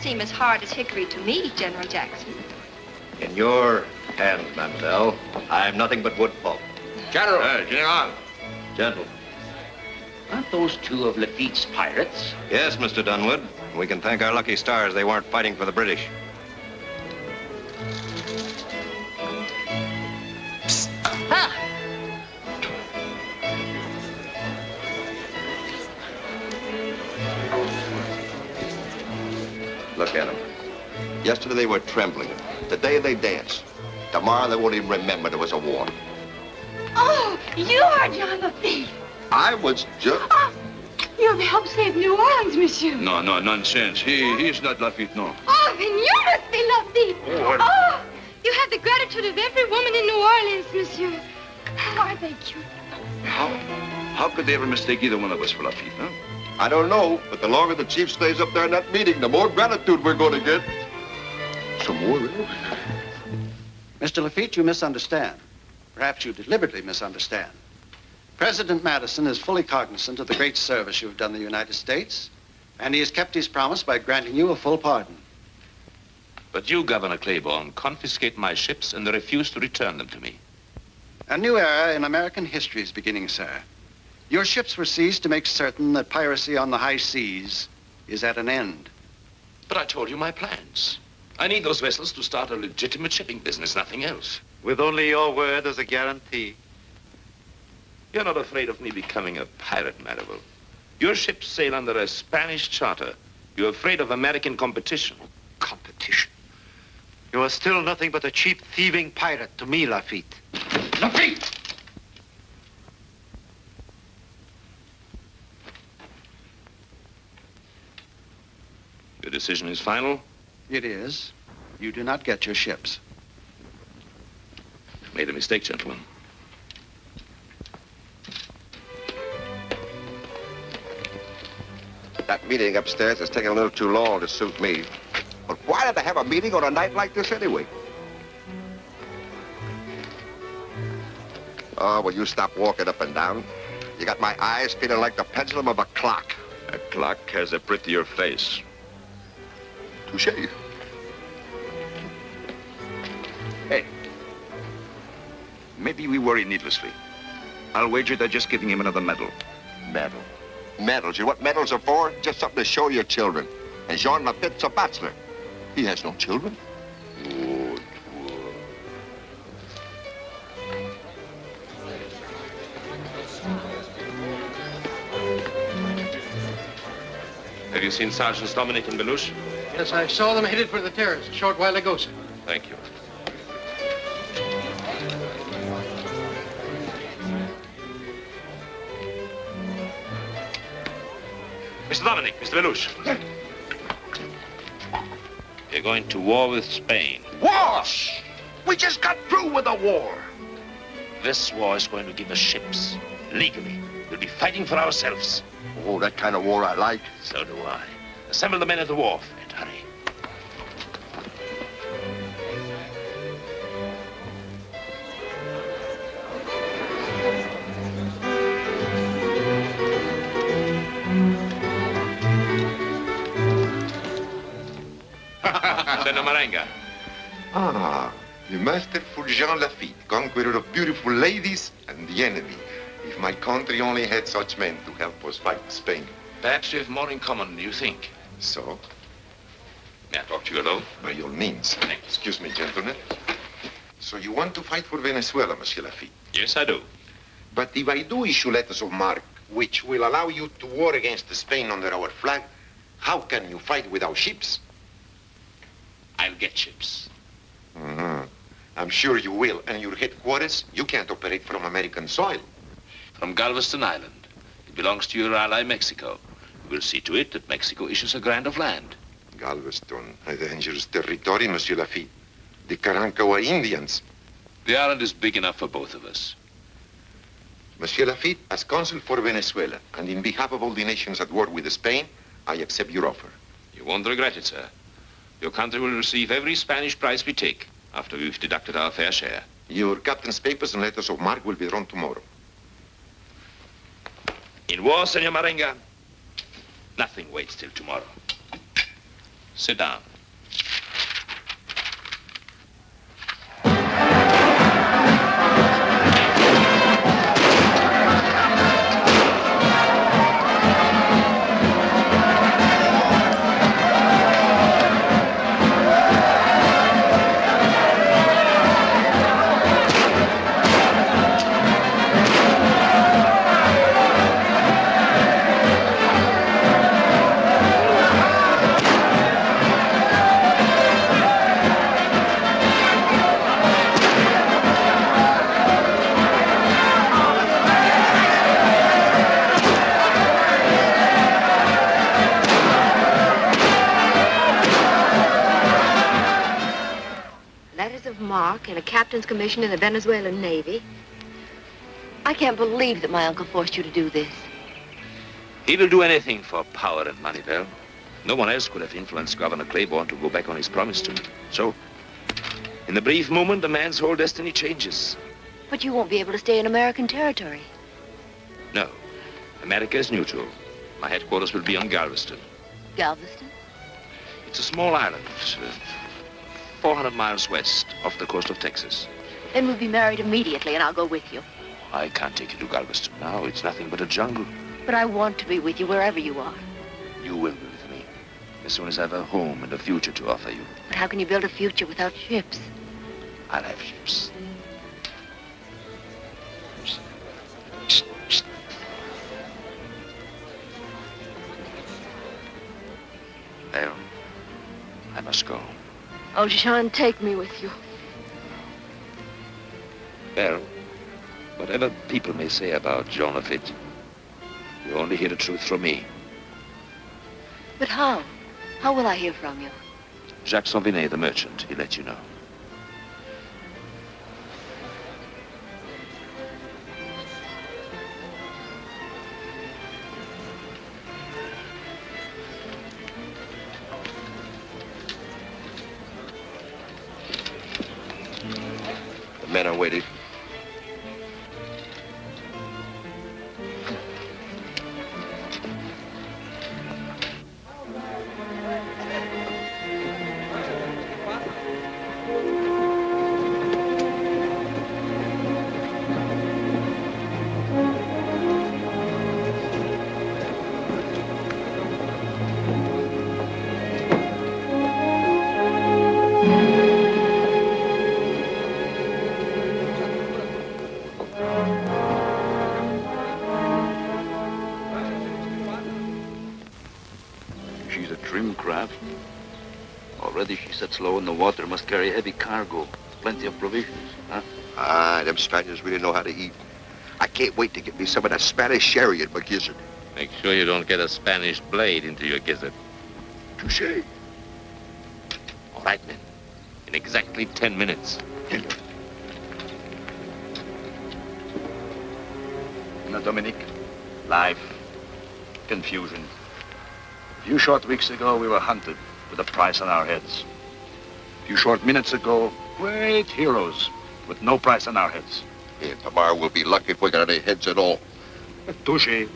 seem as hard as hickory to me, General Jackson. In your hands, mademoiselle, I'm nothing but wood pulp. General. General. Gentle. Aren't those two of Lafitte's pirates? Yes, Mr. Dunwood. We can thank our lucky stars they weren't fighting for the British. Psst. Huh. Look at them. Yesterday they were trembling. Today they dance. Tomorrow they won't even remember there was a war. Oh, you are John Lafitte. I was just... Oh, you have helped save New Orleans, monsieur. No, nonsense. He's not Lafitte, no. Oh, then you must be Lafitte. Oh, you have the gratitude of every woman in New Orleans, monsieur. Oh, are they cute? How could they ever mistake either one of us for Lafitte, huh? I don't know, but the longer the chief stays up there in that meeting, the more gratitude we're going to get. Some more, really? Mr. Lafitte, you misunderstand. Perhaps you deliberately misunderstand. President Madison is fully cognizant of the great service you have done the United States, and he has kept his promise by granting you a full pardon. But you, Governor Claiborne, confiscate my ships and refuse to return them to me. A new era in American history is beginning, sir. Your ships were seized to make certain that piracy on the high seas is at an end. But I told you my plans. I need those vessels to start a legitimate shipping business, nothing else. With only your word as a guarantee. You're not afraid of me becoming a pirate, Maribel. Your ships sail under a Spanish charter. You're afraid of American competition. Competition? You are still nothing but a cheap, thieving pirate to me, Lafitte. Lafitte! Your decision is final? It is. You do not get your ships. Made a mistake, gentlemen. That meeting upstairs is taking a little too long to suit me. But why did they have a meeting on a night like this anyway? Oh, will you stop walking up and down? You got my eyes feeling like the pendulum of a clock. A clock has a prettier face. Touché. Hey. Maybe we worry needlessly. I'll wager they're just giving him another medal. Medal? Medals? You know what medals are for? Just something to show your children. And Jean Lafitte's a bachelor. He has no children. Good. Have you seen Sergeants Dominic and Belush? Yes, I saw them headed for the terrace a short while ago, sir. Thank you. Mr. Dominic, Mr. Belush. You're going to war with Spain. War! We just got through with the war. This war is going to give us ships. Legally. We'll be fighting for ourselves. Oh, that kind of war I like. So do I. Assemble the men at the wharf and hurry. Senor Marenga. Ah, the masterful Jean Lafitte, conqueror of beautiful ladies and the enemy. If my country only had such men to help us fight Spain. Perhaps we have more in common than you think. So? May I talk to you alone? By all means. Thanks. Excuse me, gentlemen. So you want to fight for Venezuela, Monsieur Lafitte? Yes, I do. But if I do issue letters of marque, which will allow you to war against Spain under our flag, how can you fight without ships? I'll get ships. Mm-hmm. I'm sure you will. And your headquarters, you can't operate from American soil. From Galveston Island. It belongs to your ally, Mexico. We'll see to it that Mexico issues a grant of land. Galveston, a dangerous territory, Monsieur Lafitte. The Karankawa Indians. The island is big enough for both of us. Monsieur Lafitte, as consul for Venezuela, and in behalf of all the nations at war with Spain, I accept your offer. You won't regret it, sir. Your country will receive every Spanish prize we take after we've deducted our fair share. Your captain's papers and letters of marque will be drawn tomorrow. In war, Senor Marenga, nothing waits till tomorrow. Sit down. Letters of marque and a captain's commission in the Venezuelan Navy. I can't believe that my uncle forced you to do this. He will do anything for power and money, Belle. No one else could have influenced Governor Claiborne to go back on his promise to me. So, in a brief moment, a man's whole destiny changes. But you won't be able to stay in American territory. No. America is neutral. My headquarters will be on Galveston. Galveston? It's a small island, 400 miles west, off the coast of Texas. Then we'll be married immediately, and I'll go with you. I can't take you to Galveston now. It's nothing but a jungle. But I want to be with you wherever you are. You will be with me, as soon as I have a home and a future to offer you. But how can you build a future without ships? I'll have ships. Well, I must go. Oh, Jean, take me with you. Well, whatever people may say about Jean Lafitte, you only hear the truth from me. But how? How will I hear from you? Jacques Sanvinet, the merchant, he'll let you know. The men are waiting. She's a trim craft. Already she sets low in the water, must carry heavy cargo, plenty of provisions, huh? Ah, them Spaniards really know how to eat. I can't wait to get me some of that Spanish sherry in my gizzard. Make sure you don't get a Spanish blade into your gizzard. Touché. All right, men. In exactly 10 minutes. Now, Dominique, life, confusion. A few short weeks ago, we were hunted with a price on our heads. A few short minutes ago, great heroes with no price on our heads. Yeah, tomorrow we'll be lucky if we got any heads at all. Touché.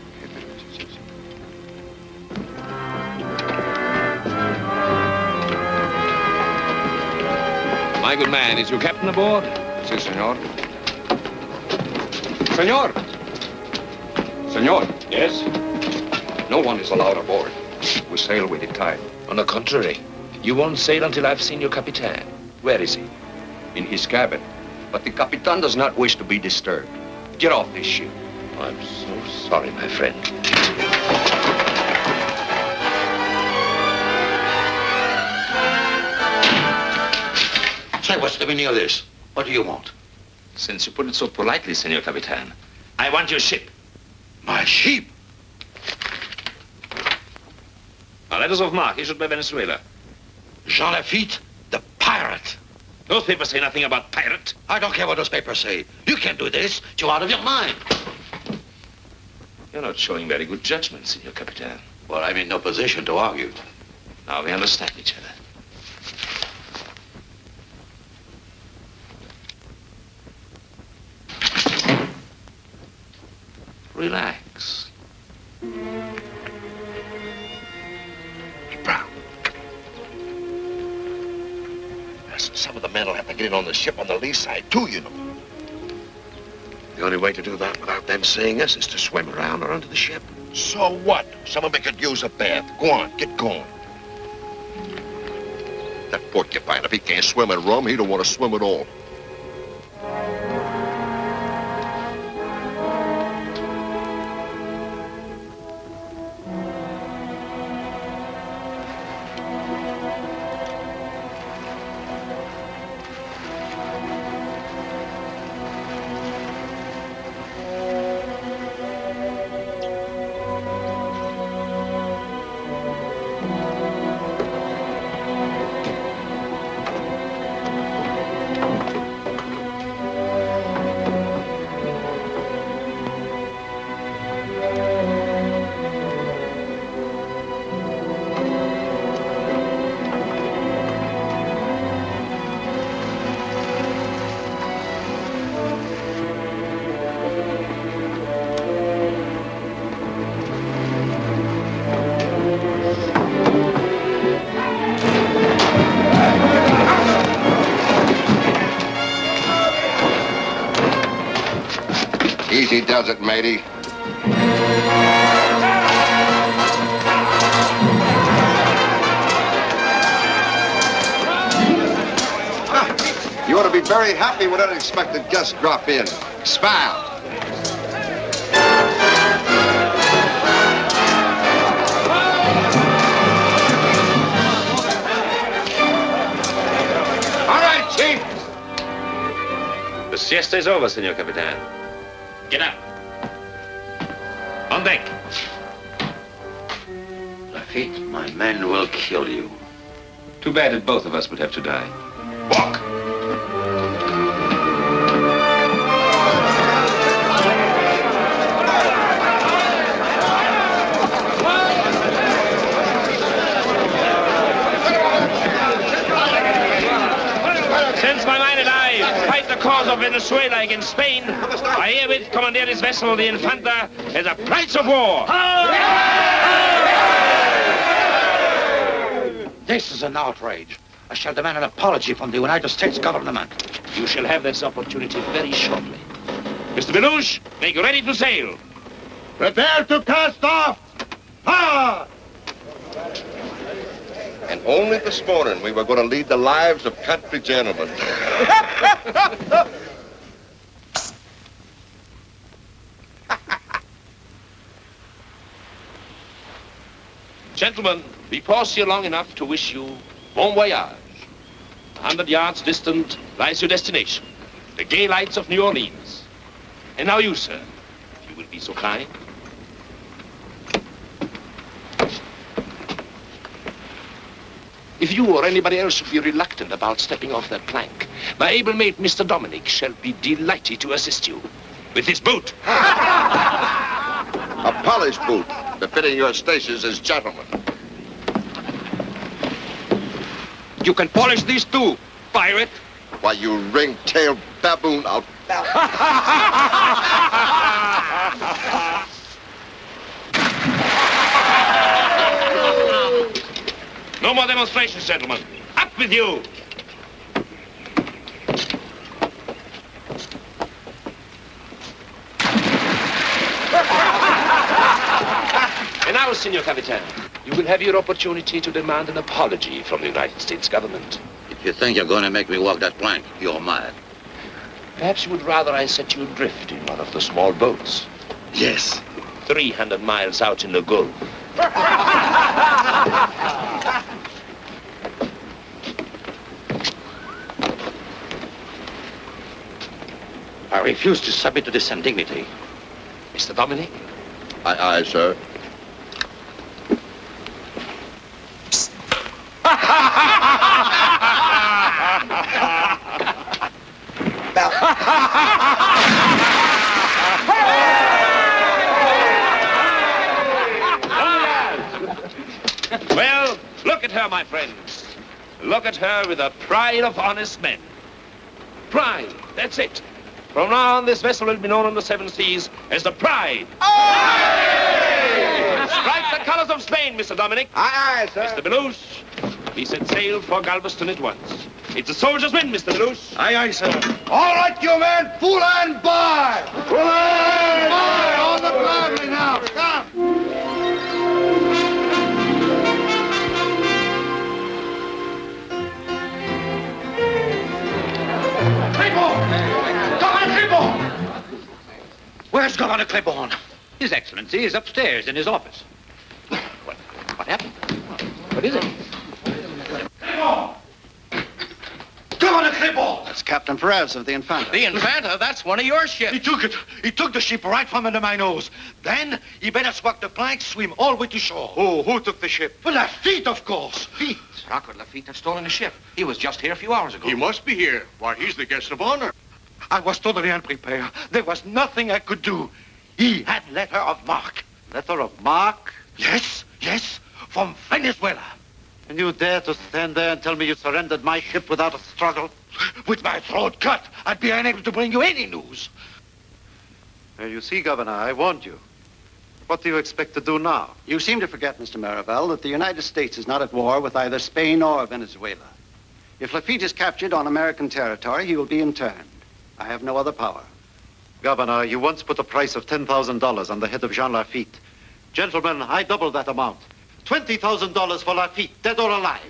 My good man, is your captain aboard? Si, senor. Senor! Senor! Yes? No one is allowed aboard. We sail with the tide. On the contrary. You won't sail until I've seen your Capitan. Where is he? In his cabin. But the Capitan does not wish to be disturbed. Get off this ship. I'm so sorry, my friend. Say, what's the meaning of this? What do you want? Since you put it so politely, Senor Capitan, I want your ship. My sheep? Letters of marque issued by Venezuela. Jean Lafitte, the pirate. Those papers say nothing about pirate. I don't care what those papers say. You can't do this. You're out of your mind. You're not showing very good judgment, Senor Capitan. Well, I'm in no position to argue. Now we understand each other. Relax. Brown. man will have to get in on the ship on the lee side, too, you know. The only way to do that without them seeing us is to swim around or under the ship. So what? Some of them could use a bath. Go on, get going. That porcupine, if he can't swim in rum, he don't want to swim at all. Easy does it, matey. You ought to be very happy when unexpected guests drop in. Smile. All right, Chief. The siesta is over, Senor Capitan. Get up. On deck. Lafitte, my men will kill you. Too bad that both of us would have to die. Walk! Since my mind and I fight the cause of Venezuela against Spain, I herewith commandeer this vessel, the Infanta, as a price of war. This is an outrage. I shall demand an apology from the United States government. You shall have this opportunity very shortly. Mr. Beluche, make ready to sail. Prepare to cast off! Ha! And only this morning we were going to lead the lives of country gentlemen. Gentlemen, we pause here long enough to wish you bon voyage. 100 yards distant lies your destination, the gay lights of New Orleans. And now you, sir, if you will be so kind. If you or anybody else should be reluctant about stepping off that plank, my able mate, Mr. Dominic, shall be delighted to assist you with his boot. A polished boot, befitting your stations as gentlemen. You can polish these too, pirate. Why, you ring-tailed baboon out. No more demonstrations, gentlemen. Up with you! And now, Senor Capitan, you will have your opportunity to demand an apology from the United States government. If you think you're going to make me walk that plank, you're mad. Perhaps you would rather I set you adrift in one of the small boats. Yes. 300 miles out in the Gulf. I refuse to submit to this indignity. Mr. Dominic? Aye, aye, sir. Well, look at her, my friends. Look at her with the pride of honest men. Pride, that's it. From now on, this vessel will be known on the seven seas as the Pride. Strike the colors of Spain, Mr. Dominic. Aye, aye, sir. Mr. Beluche, we set sail for Galveston at once. It's a soldier's win, Mr. Belush. Aye, aye, sir. All right, you men, full and by! Full and by! All the gladly now, come! Where's Governor Claiborne? His Excellency is upstairs in his office. What happened? What is it? Governor Claiborne! That's Captain Perez of the Infanta. The Infanta? That's one of your ships. He took it. He took the ship right from under my nose. Then he made us walk the plank, swim all the way to shore. Who took the ship? Well, Lafitte, of course. Lafitte? How could Lafitte have stolen a ship? He was just here a few hours ago. He must be here. Why, he's the guest of honor. I was totally unprepared. There was nothing I could do. He had letter of marque. Letter of marque? Yes, from Venezuela. And you dare to stand there and tell me you surrendered my ship without a struggle? With my throat cut, I'd be unable to bring you any news. You see, Governor, I warned you. What do you expect to do now? You seem to forget, Mr. Marivelle, that the United States is not at war with either Spain or Venezuela. If Lafitte is captured on American territory, he will be interned. I have no other power. Governor, you once put a price of $10,000 on the head of Jean Lafitte. Gentlemen, I doubled that amount. $20,000 for Lafitte, dead or alive.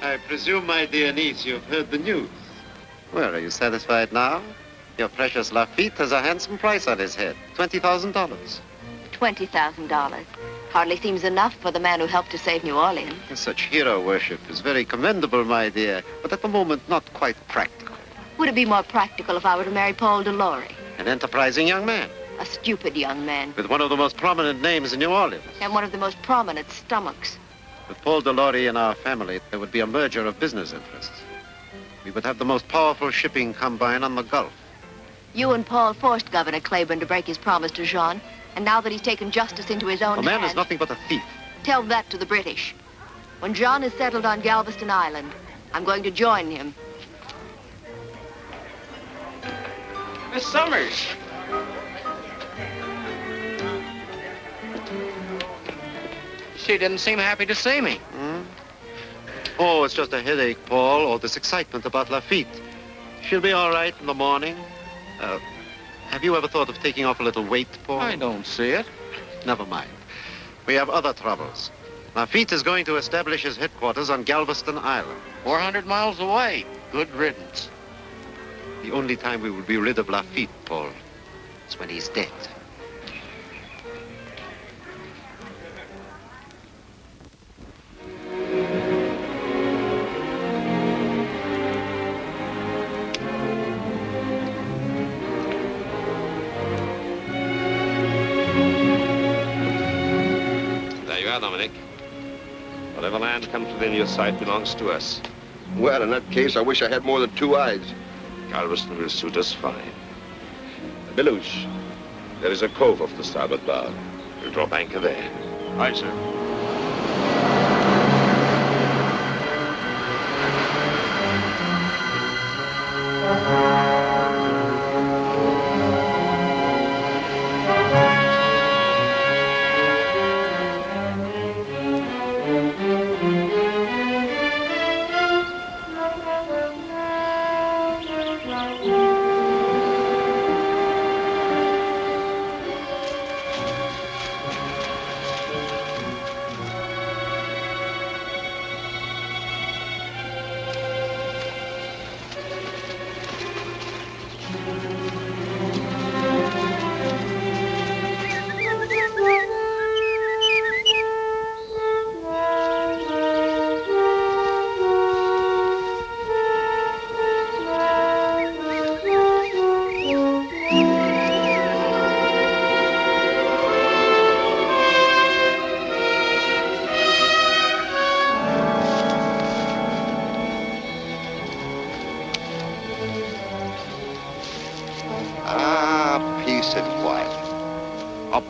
I presume, my dear niece, you've heard the news. Well, are you satisfied now? Your precious Lafitte has a handsome price on his head. $20,000. $20,000. Hardly seems enough for the man who helped to save New Orleans. Such hero worship is very commendable, my dear, but at the moment not quite practical. Would it be more practical if I were to marry Paul Delorey? An enterprising young man. A stupid young man. With one of the most prominent names in New Orleans. And one of the most prominent stomachs. With Paul Delorey in our family, there would be a merger of business interests. We would have the most powerful shipping combine on the Gulf. You and Paul forced Governor Claiborne to break his promise to Jean, and now that he's taken justice into his own The man hands... is nothing but a thief. Tell that to the British. When John is settled on Galveston Island, I'm going to join him. Miss Summers. She didn't seem happy to see me. Oh, it's just a headache, Paul, or this excitement about Lafitte. She'll be all right in the morning. Have you ever thought of taking off a little weight, Paul? I don't see it. Never mind. We have other troubles. Lafitte is going to establish his headquarters on Galveston Island. 400 miles away. Good riddance. The only time we will be rid of Lafitte, Paul, is when he's dead. Dominic. Whatever land comes within your sight belongs to us. Well, in that case, I wish I had more than two eyes. Galveston will suit us fine. Belush, there is a cove off the starboard bow. We'll drop anchor there. Aye, sir.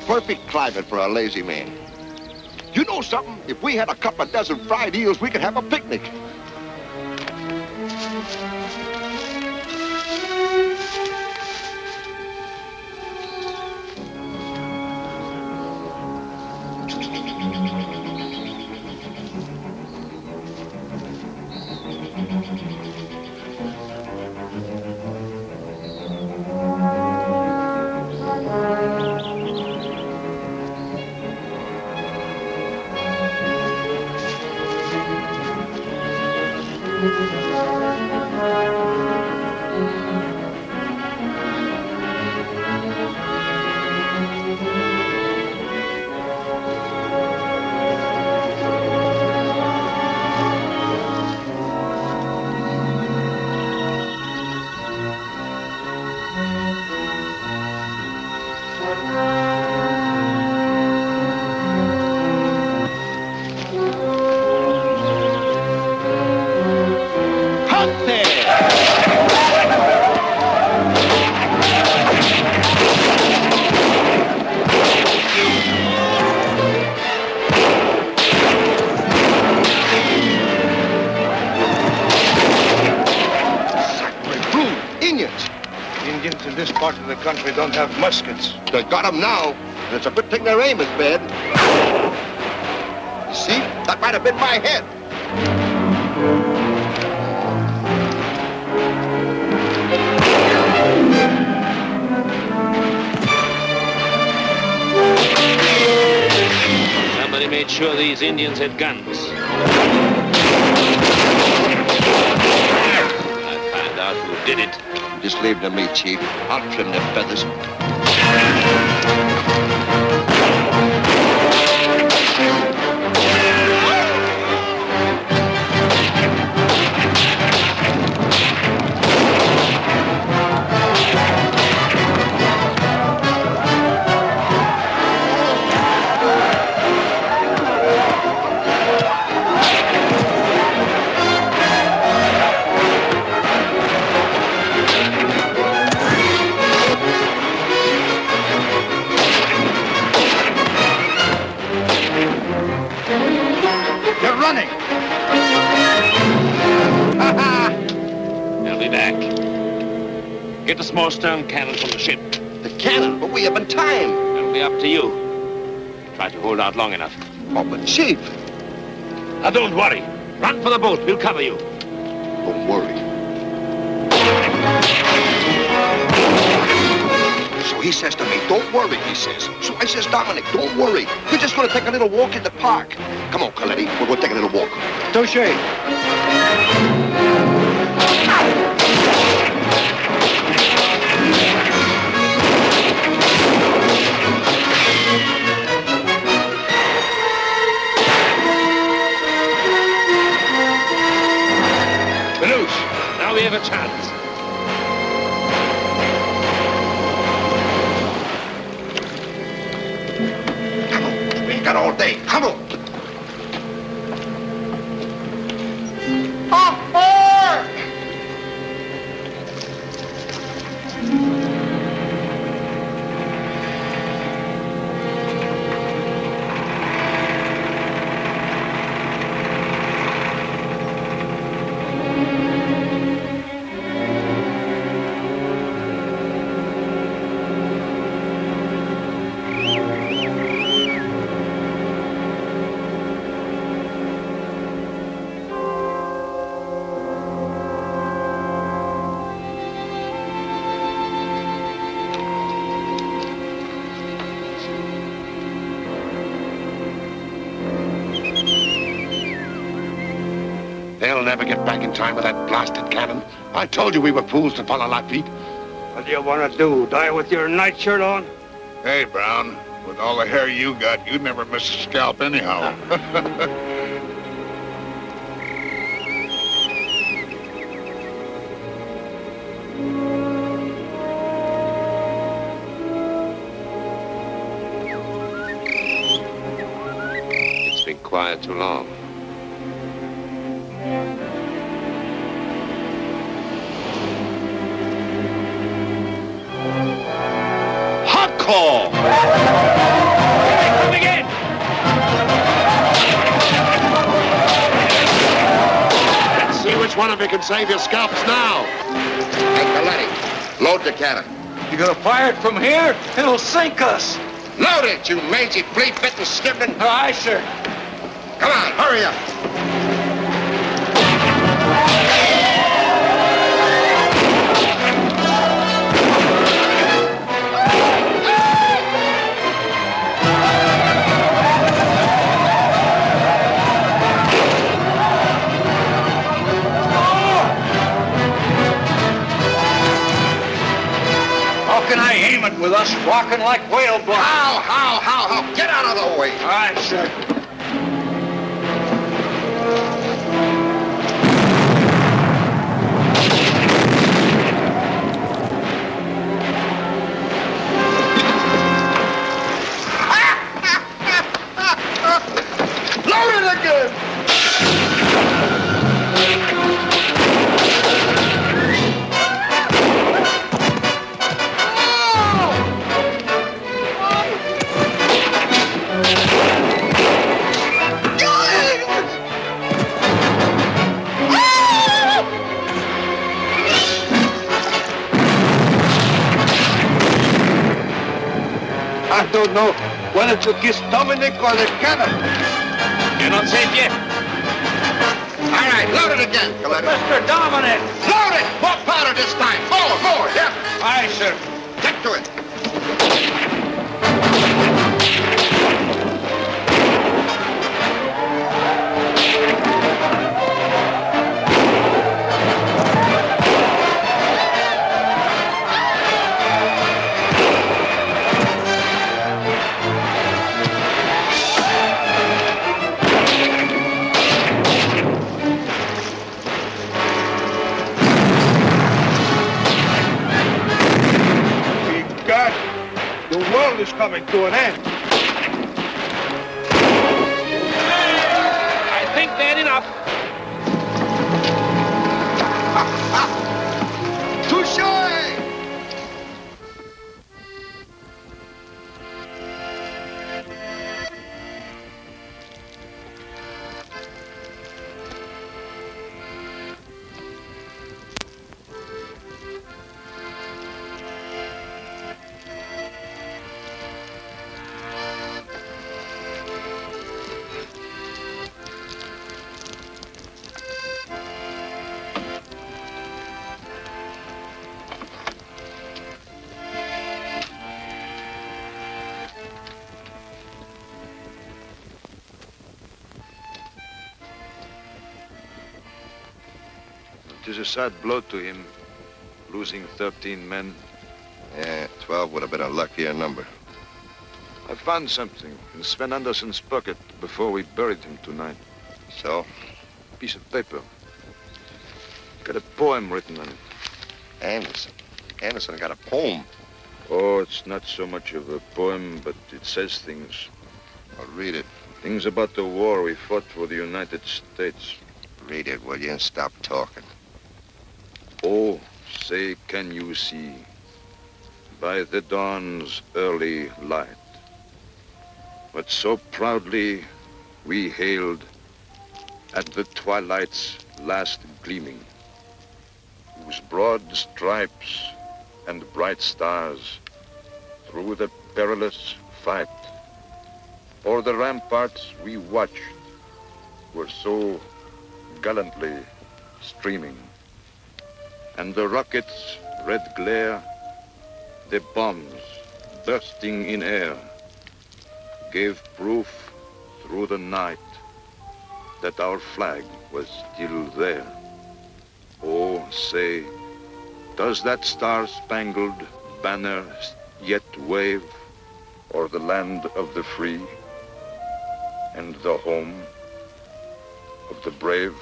Perfect climate for a lazy man. You know something? If we had a couple of dozen fried eels, we could have a picnic. Indians. Indians in this part of the country don't have muskets. They got them now, and it's a good thing their aim is bad. You see? That might have been my head. Somebody made sure these Indians had guns. I'll find out who did it. Just leave them to me, Chief. I'll trim their feathers. They'll be back. Get the small stern cannon from the ship. The cannon? But we haven't time. It'll be up to you. Try to hold out long enough. Oh, but Chief. Now, don't worry. Run for the boat. We'll cover you. Don't worry. So he says to me, don't worry, he says. So I says, Dominic, don't worry. We're just going to take a little walk in the park. Come on, Coletti. We're going to take a little walk. Touche. Now we have a chance. Come on. We ain't got all day. Come on. They'll never get back in time with that blasted cannon. I told you we were fools to follow Lafitte. What do you want to do? Die with your nightshirt on? Hey, Brown, with all the hair you got, you'd never miss a scalp anyhow. It's been quiet too long. Hot call! Coming in! Let's see which one of you can save your scalps now. Hey, Coletti, load the cannon. You gonna fire it from here? It'll sink us. Load it, you mangy flea-bitten skipping. Aye, sir. Come on, hurry up. How can I aim it with us rocking like whale blocks? How? Get out of the way. Aye, sir. Load it again. I don't know whether to kiss Dominic or the cannon. You're not safe yet. All right, load it again, Coletta. Mr. Dominic! Load it! More powder this time. More, yeah. Aye, sir. Get to it. God, the world is coming to an end. I think they had enough. Touche! It is a sad blow to him, losing 13 men. Yeah, 12 would have been a luckier number. I found something in Sven Anderson's pocket before we buried him tonight. So? A piece of paper. Got a poem written on it. Anderson. Anderson got a poem. Oh, it's not so much of a poem, but it says things. I'll read it. Things about the war we fought for the United States. Read it, will you, and stop talking. Oh, say, can you see, by the dawn's early light, what so proudly we hailed at the twilight's last gleaming, whose broad stripes and bright stars through the perilous fight o'er the ramparts we watched were so gallantly streaming, and the rockets' red glare, the bombs bursting in air, gave proof through the night that our flag was still there. Oh, say, does that star-spangled banner yet wave o'er the land of the free and the home of the brave?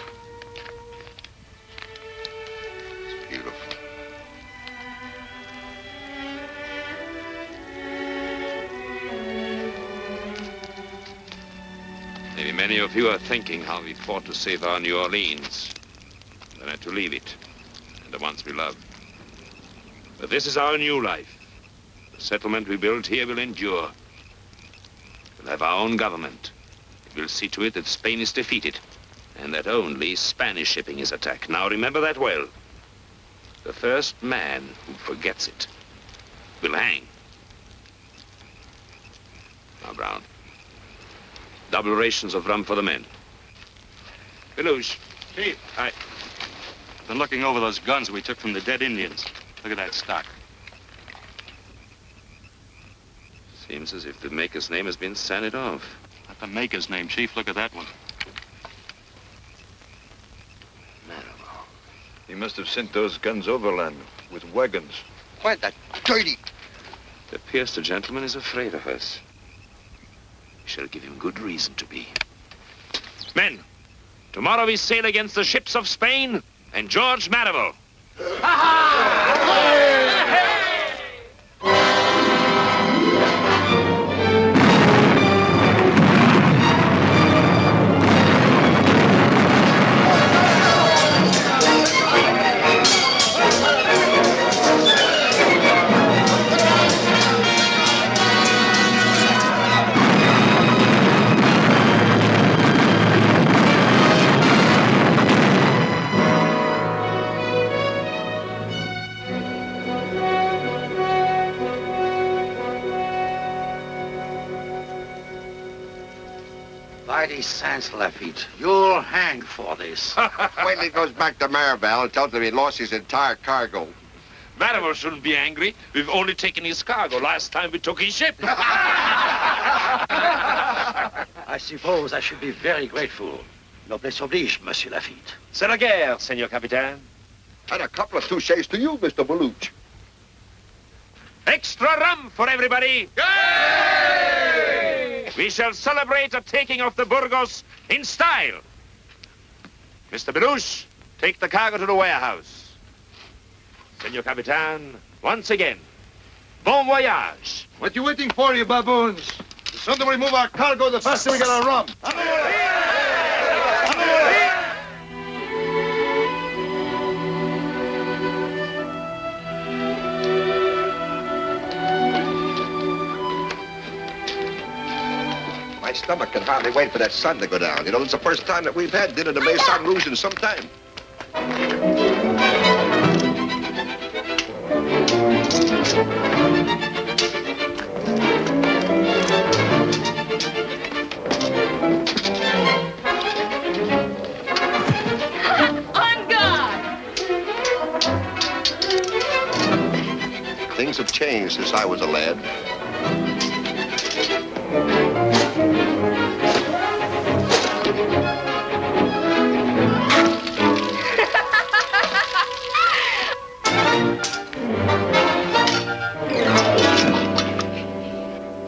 It's beautiful. Maybe many of you are thinking how we fought to save our New Orleans, then had to leave it, and the ones we loved. But this is our new life. The settlement we built here will endure. We'll have our own government. We'll see to it that Spain is defeated, and that only Spanish shipping is attacked. Now remember that well. The first man who forgets it will hang. Now, Brown. Double rations of rum for the men. Belush. Chief. Aye. Been looking over those guns we took from the dead Indians. Look at that stock. Seems as if the maker's name has been sanded off. Not the maker's name, Chief. Look at that one. He must have sent those guns overland with wagons. Why, that dirty... It appears the gentleman is afraid of us. We shall give him good reason to be. Men, tomorrow we sail against the ships of Spain and George Marivaux. mighty sense, Lafitte. You'll hang for this. Wait till he goes back to Maribel and tells him he lost his entire cargo. Maribel shouldn't be angry. We've only taken his cargo. Last time we took his ship. I suppose I should be very grateful. Noblesse oblige, Monsieur Lafitte. C'est la guerre, Senor Capitaine. And a couple of touches to you, Mr. Baluch. Extra rum for everybody. Yay! We shall celebrate the taking of the Burgos in style. Mr. Belush, take the cargo to the warehouse. Senor Capitan, once again, bon voyage. What you waiting for, you baboons? The sooner we move our cargo, the faster we get our rum. My stomach can hardly wait for that sun to go down. You know, it's the first time that we've had dinner de Maison Rouge in some time. On guard! Things have changed since I was a lad.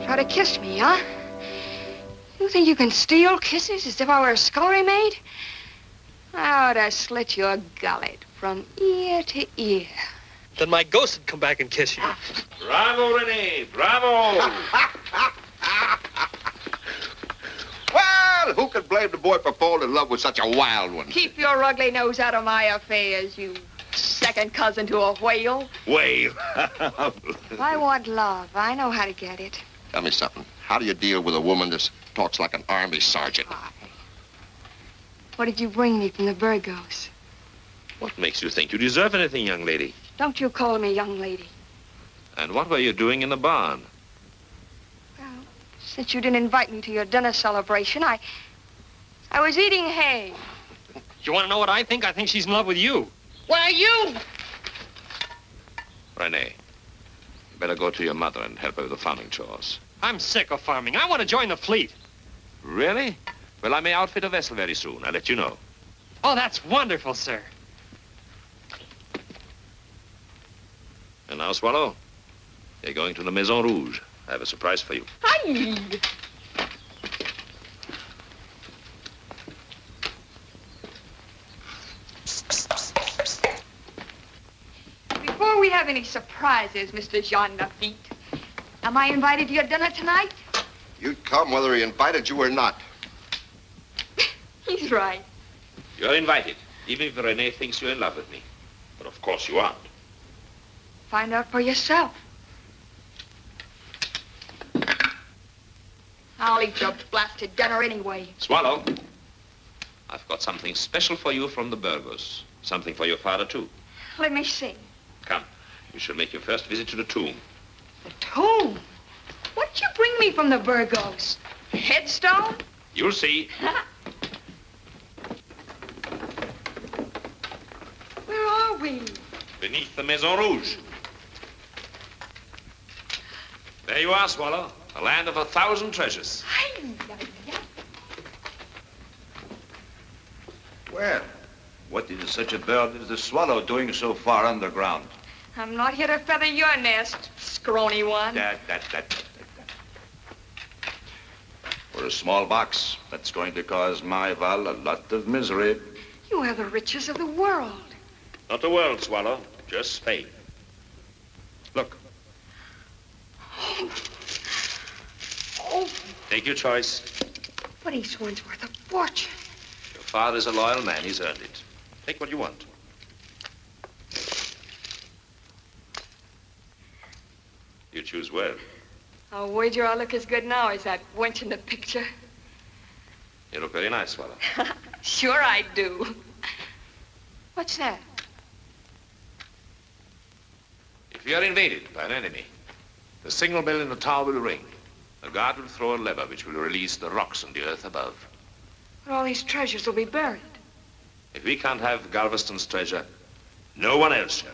Try to kiss me, huh? You think you can steal kisses as if I were a scullery maid? I ought to slit your gullet from ear to ear. Then my ghost would come back and kiss you. Bravo, Rene, bravo. Well, who could blame the boy for falling in love with such a wild one? Keep your ugly nose out of my affairs, you second cousin to a whale. Whale. I want love. I know how to get it. Tell me something. How do you deal with a woman that talks like an army sergeant? What did you bring me from the Burgos? What makes you think you deserve anything, young lady? Don't you call me young lady. And what were you doing in the barn? Well, since you didn't invite me to your dinner celebration, I was eating hay. You want to know what I think? I think she's in love with you. Well, you... Rene, you better go to your mother and help her with the farming chores. I'm sick of farming. I want to join the fleet. Really? Well, I may outfit a vessel very soon. I'll let you know. Oh, that's wonderful, sir. And now, Swallow, you're going to the Maison Rouge. I have a surprise for you. Hi! Before we have any surprises, Mr. Jean Lafitte, am I invited to your dinner tonight? You'd come whether he invited you or not. He's right. You're invited, even if Rene thinks you're in love with me. But of course you aren't. Find out for yourself. I'll eat your blasted dinner anyway. Swallow, I've got something special for you from the Burgos. Something for your father, too. Let me see. Come, you shall make your first visit to the tomb. The tomb? What'd you bring me from the Burgos? Headstone? You'll see. Where are we? Beneath the Maison Rouge. There you are, Swallow. A land of 1,000 treasures. Well, what is such a bird as the swallow doing so far underground? I'm not here to feather your nest, scrawny one. That. For a small box, that's going to cause my Val a lot of misery. You have the riches of the world. Not the world, Swallow. Just Spain. Look. Oh, Take your choice. but each one's worth a fortune. Your father's a loyal man. He's earned it. Take what you want. You choose well. I'll wager I look as good now as that wench in the picture. You look very nice, Swallow. Sure I do. What's that? If you are invaded by an enemy, the signal bell in the tower will ring. The guard will throw a lever which will release the rocks on the earth above. But all these treasures will be buried. If we can't have Galveston's treasure, no one else shall.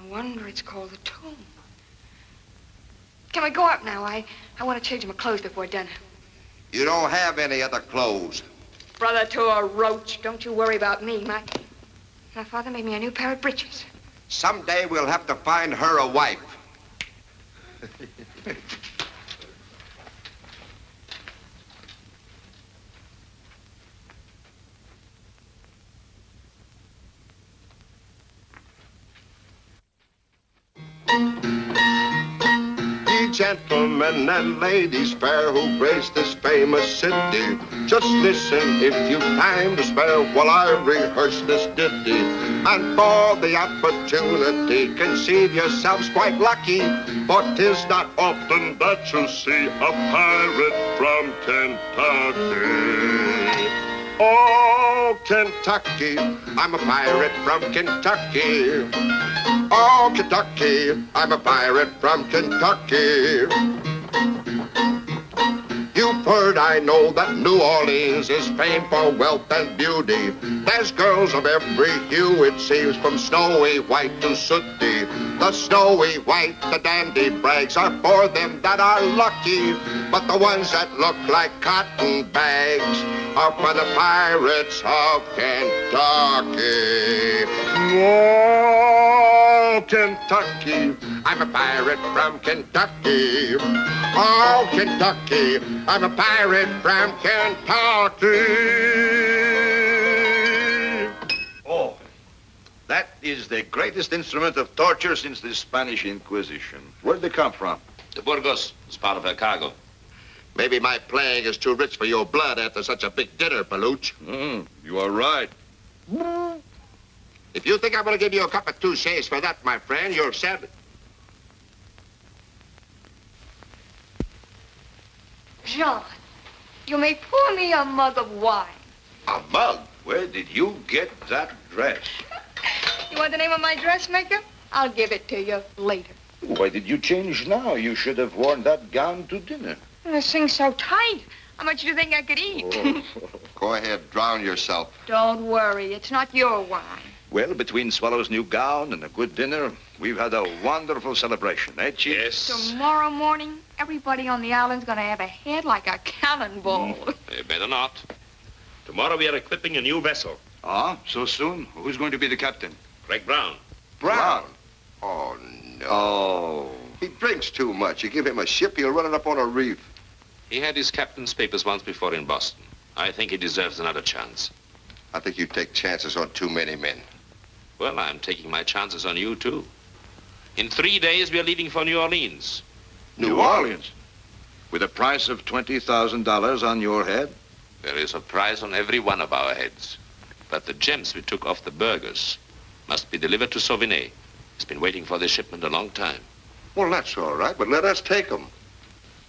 No wonder it's called the tomb. Can we go up now? I want to change my clothes before dinner. You don't have any other clothes. Brother to a roach, don't you worry about me. My father made me a new pair of breeches. Someday we'll have to find her a wife. Gentlemen and ladies fair who grace this famous city, just listen if you've time to spare while I rehearse this ditty. And for the opportunity, conceive yourselves quite lucky, for 'tis not often that you see a pirate from Kentucky. Oh, Kentucky, I'm a pirate from Kentucky. Oh, Kentucky, I'm a pirate from Kentucky. You've heard, I know, that New Orleans is famed for wealth and beauty. There's girls of every hue, it seems, from snowy white to sooty. The snowy white, the dandy brags, are for them that are lucky. But the ones that look like cotton bags are for the pirates of Kentucky. Oh, Kentucky, I'm a pirate from Kentucky. Oh, Kentucky, I'm a pirate from Kentucky. Oh, that is the greatest instrument of torture since the Spanish Inquisition. Where'd they come from? The Burgos is part of her cargo. Maybe my playing is too rich for your blood after such a big dinner, Paluch. You are right. If you think I'm going to give you a cup of touches for that, my friend, you're sad. Jean, you may pour me a mug of wine. A mug? Where did you get that dress? You want the name of my dressmaker? I'll give it to you later. Why did you change now? You should have worn that gown to dinner. This thing's so tight. How much do you think I could eat? Go ahead, drown yourself. Don't worry, it's not your wine. Well, between Swallow's new gown and a good dinner, we've had a wonderful celebration, eh, Chief? Yes. Tomorrow morning, everybody on the island's gonna have a head like a cannonball. They better not. Tomorrow we are equipping a new vessel. Ah, so soon? Who's going to be the captain? Greg Brown. Brown? Oh, no. Oh. He drinks too much. You give him a ship, he'll run it up on a reef. He had his captain's papers once before in Boston. I think he deserves another chance. I think you take chances on too many men. Well, I'm taking my chances on you, too. In 3 days, we are leaving for New Orleans. New Orleans? With a price of $20,000 on your head? There is a price on every one of our heads. But the gems we took off the Burgers must be delivered to Sauvigny. He's been waiting for this shipment a long time. Well, that's all right, but let us take them.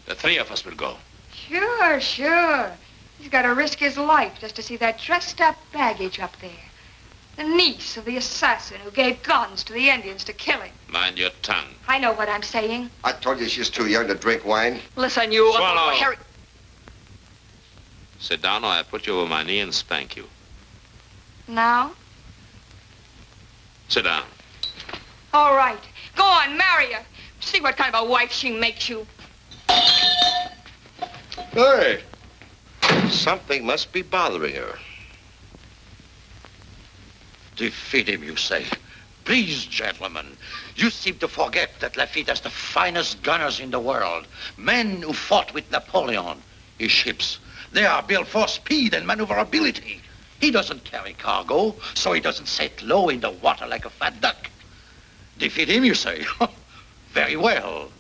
The 3 of us will go. Sure. He's got to risk his life just to see that dressed-up baggage up there. The niece of the assassin who gave guns to the Indians to kill him. Mind your tongue. I know what I'm saying. I told you she's too young to drink wine. Listen, you... Swallow. Harry... Sit down or I put you over my knee and spank you. Now? Sit down. All right. Go on, marry her. See what kind of a wife she makes you. Hey, something must be bothering her. Defeat him, you say? Please, gentlemen, you seem to forget that Lafitte has the finest gunners in the world. Men who fought with Napoleon. His ships, they are built for speed and maneuverability. He doesn't carry cargo, so he doesn't set low in the water like a fat duck. Defeat him, you say? Very well.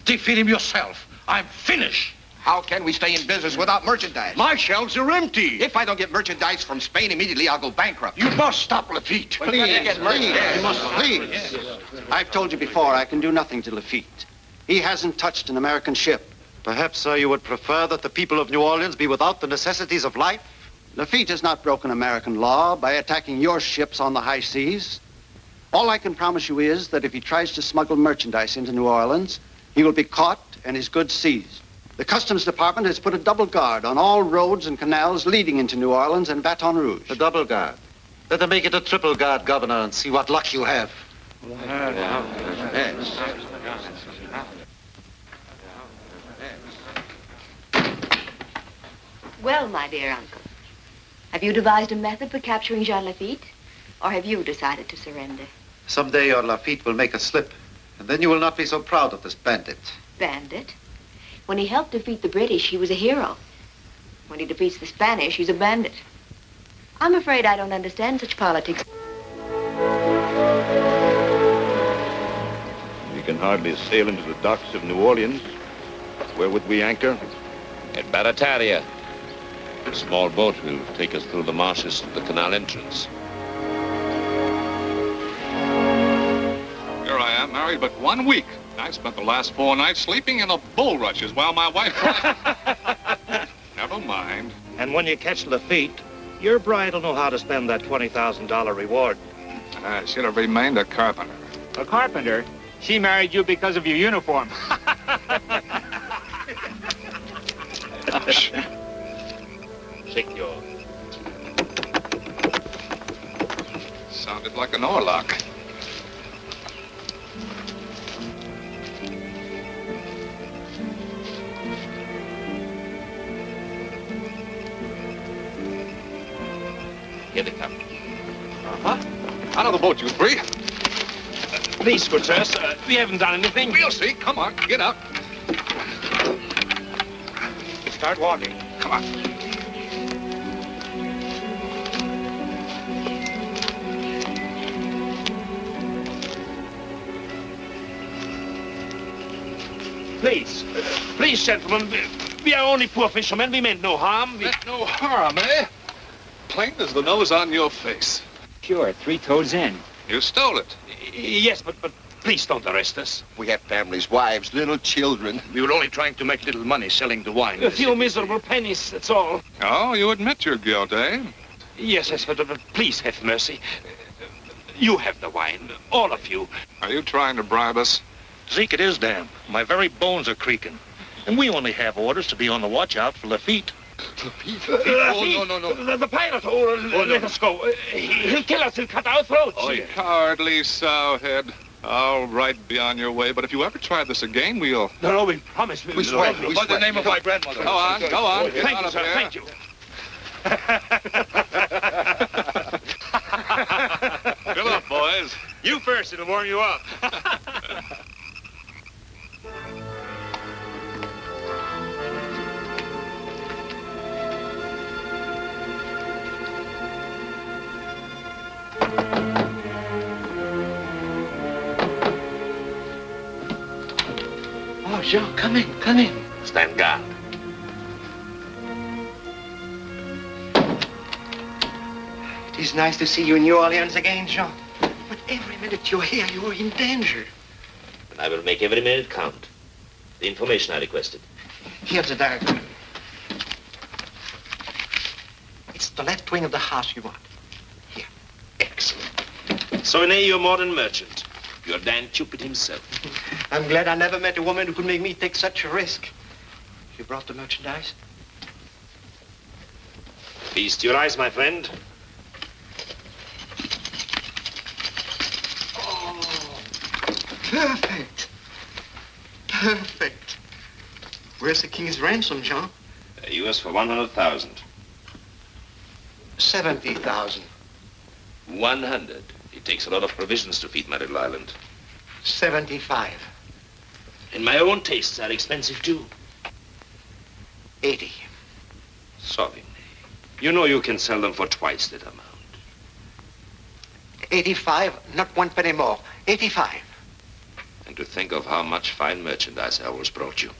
Defeat him yourself. I'm finished. How can we stay in business without merchandise? My shelves are empty. If I don't get merchandise from Spain immediately, I'll go bankrupt. You must stop Lafitte. Please. I've told you before, I can do nothing to Lafitte. He hasn't touched an American ship. Perhaps, sir, you would prefer that the people of New Orleans be without the necessities of life? Lafitte has not broken American law by attacking your ships on the high seas. All I can promise you is that if he tries to smuggle merchandise into New Orleans, he will be caught and his goods seized. The Customs Department has put a double guard on all roads and canals leading into New Orleans and Baton Rouge. A double guard. Better make it a triple guard, Governor, and see what luck you have. Yes. Well, my dear uncle, have you devised a method for capturing Jean Lafitte? Or have you decided to surrender? Someday your Lafitte will make a slip, and then you will not be so proud of this bandit. Bandit? When he helped defeat the British, he was a hero. When he defeats the Spanish, he's a bandit. I'm afraid I don't understand such politics. We can hardly sail into the docks of New Orleans. Where would we anchor? At Barataria. A small boat will take us through the marshes to the canal entrance. Here I am, married but 1 week. I spent the last 4 nights sleeping in the bulrushes while my wife cried. Never mind. And when you catch Lafitte, your bride will know how to spend that $20,000 reward. I should have remained a carpenter. A carpenter? She married you because of your uniform. Secure. Sounded like an oarlock. Here they come. Out of the boat, you three. Please, good sirs, we haven't done anything. We'll see. Come on, get out. Start walking. Come on. Please, gentlemen, we are only poor fishermen. We meant no harm. Meant no harm, eh? Plain as the nose on your face. Sure, 3 toads in. You stole it. Yes, but please don't arrest us. We have families, wives, little children. We were only trying to make little money selling the wine. A few miserable pennies, that's all. Oh, you admit your guilt, eh? Yes, but please have mercy. You have the wine, all of you. Are you trying to bribe us? Zeke, it is damp. My very bones are creaking. And we only have orders to be on the watch out for Lafitte. Oh, no. The pirate, let us go. He'll kill us, he'll cut our throats. Oh, yeah. Cowardly sowhead. All right, be on your way. But if you ever try this again, we'll... No, we promise. We swear. By the name of my grandmother. Go on. Get Thank out you, of sir, here. thank you. Fill up, boys. You first, it'll warm you up. Oh, Jean, come in. Stand guard. It is nice to see you in New Orleans again, Jean. But every minute you're here, you're in danger. And I will make every minute count. The information I requested. Here's the diagram. It's the left wing of the house you want. Here. Excellent. So, Rene, you're more than merchant. You're Dan Cupid himself. I'm glad I never met a woman who could make me take such a risk. You brought the merchandise? Feast your eyes, my friend. Oh, perfect. Perfect. Where's the king's ransom, Jean? U.S. for 100,000. 70,000. 100. It takes a lot of provisions to feed my little island. 75. And my own tastes are expensive, too. 80. Sorry. You know you can sell them for twice that amount. 85, not 1 penny more. 85. And to think of how much fine merchandise I always brought you.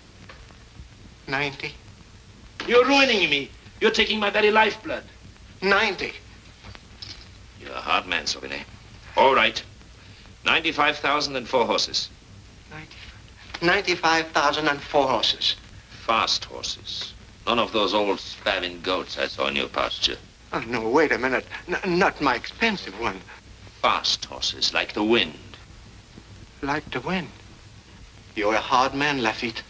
90. You're ruining me. You're taking my very lifeblood. 90. You're a hard man, Sauvigny. All right. 95,000 and 4 horses. 95,000 and 4 horses. Fast horses. None of those old spavined goats I saw in your pasture. Oh, no, wait a minute. Not my expensive one. Fast horses, like the wind. Like the wind. You're a hard man, Lafitte.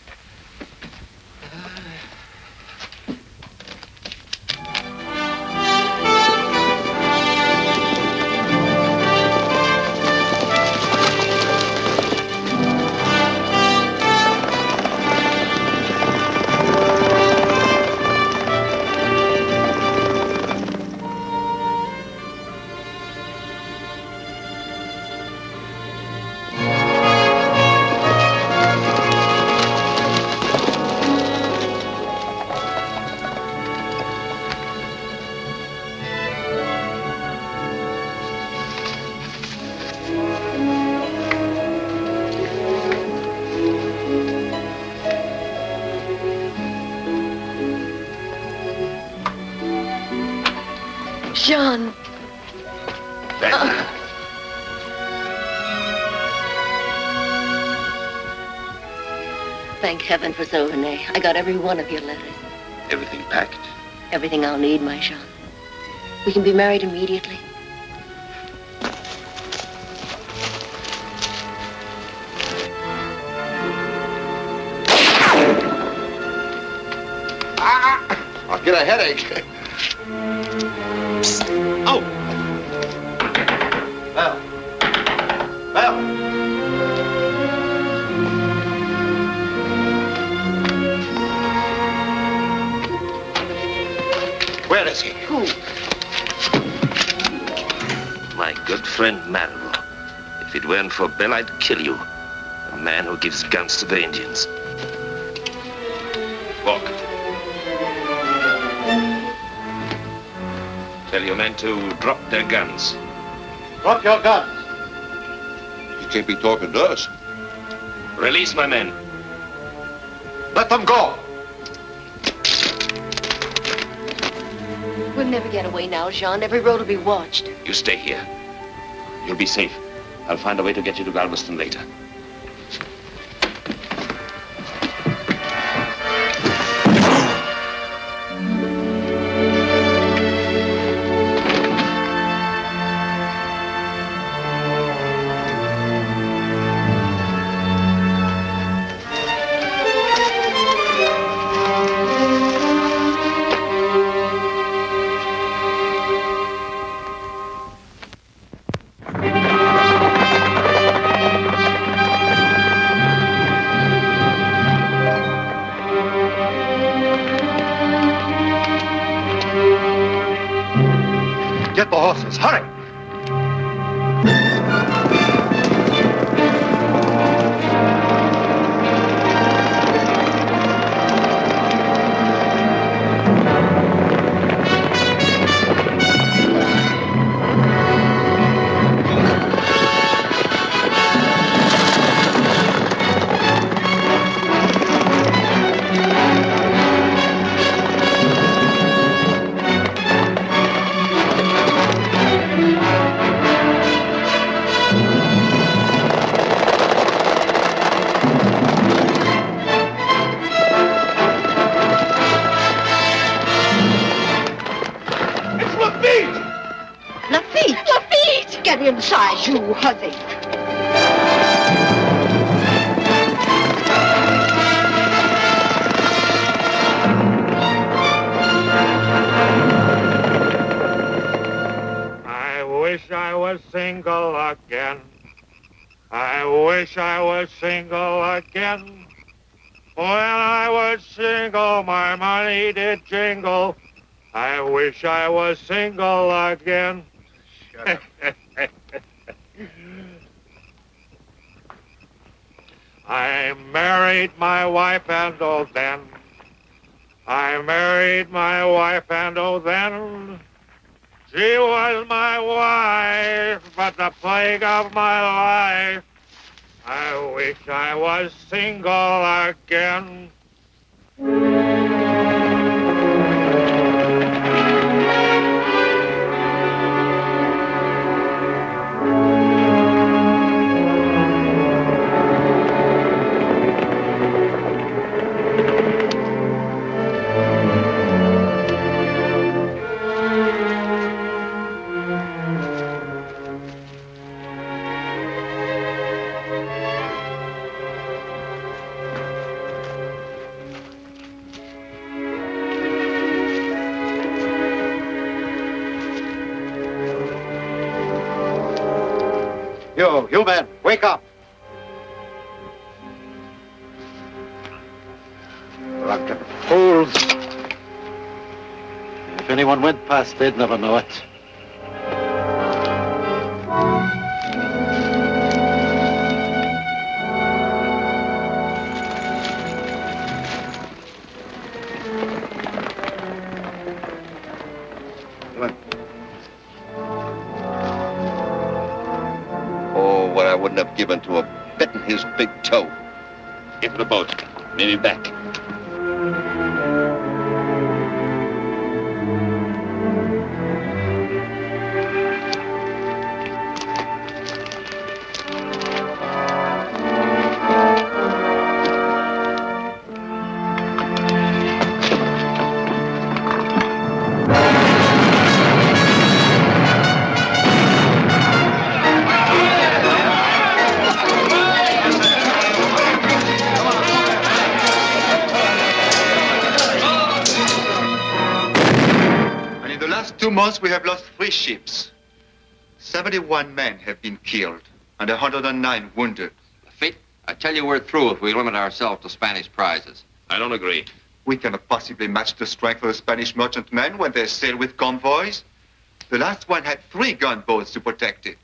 Jean. Thank heaven for Sauvigny. I got every one of your letters. Everything packed? Everything I'll need, my Jean. We can be married immediately. I'll get a headache. Oh! Well. Well. Where is he? Who? My good friend Marlowe. If it weren't for Bell, I'd kill you. A man who gives guns to the Indians. Walk. Tell your men to drop their guns. Drop your guns. You can't be talking to us. Release my men. Let them go. We'll never get away now, Jean. Every road will be watched. You stay here. You'll be safe. I'll find a way to get you to Galveston later. Get the horses. Hurry. Lafitte! Get inside, you hussy! I wish I was single again. I wish I was single again. When I was single, my money did jingle. I wish I was single again. Shut up. I married my wife and oh then. I married my wife and oh then. She was my wife, but the plague of my life. I wish I was single again. You men, wake up. Drunken fools. If anyone went past, they'd never know it. I wouldn't have given to have bitten his big toe. Get to the boat. Maybe back. months, we have lost 3 ships. 71 men have been killed and 109 wounded. Lafitte, I tell you we're through if we limit ourselves to Spanish prizes. I don't agree. We cannot possibly match the strength of the Spanish merchantmen when they sail with convoys. The last one had 3 gunboats to protect it.